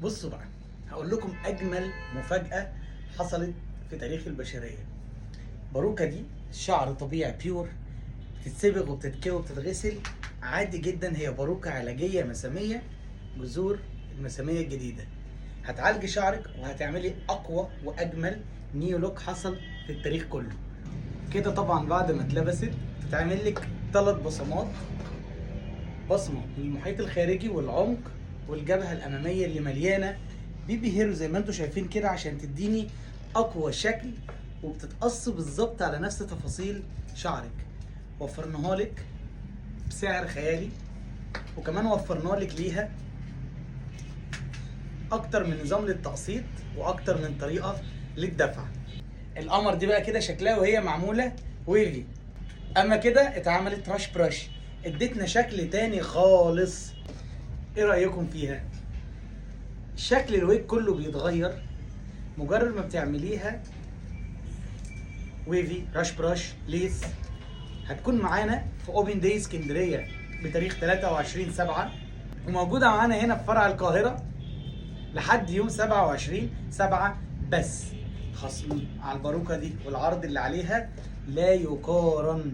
بصوا بقى، هقول لكم اجمل مفاجأة حصلت في تاريخ البشرية. باروكة دي شعر طبيعي بيور، بتتصبغ وبتتكوي وبتتغسل عادي جدا. هي باروكة علاجية مسامية، جذور المسامية الجديدة. هتعالجي شعرك وهتعملي اقوى واجمل نيو لوك حصل في التاريخ كله. كده طبعا بعد ما اتلبست تتعمل لك 3 بصمات: بصمه للمحيط الخارجي والعمق والجبهه الاماميه اللي مليانه بيبي هيرو زي ما انتم شايفين كده، عشان تديني اقوى شكل، وبتتقص بالظبط على نفس تفاصيل شعرك. وفرناها لك بسعر خيالي، وكمان وفرنا لك ليها اكتر من نظام للتقسيط واكتر من طريقه للدفع. القمر دي بقى كده شكلها وهي معموله ويفي، اما كده اتعملت راش براش، ادتنا شكل تاني خالص. ايه رايكم فيها؟ شكل الويك كله بيتغير مجرد ما بتعمليها ويفي راش براش ليس. هتكون معانا في اوبن داي اسكندريه بتاريخ 23/7، وموجوده معانا هنا في فرع القاهره لحد يوم 27/7 بس. خصم على الباروكه دي والعرض اللي عليها لا يقارن.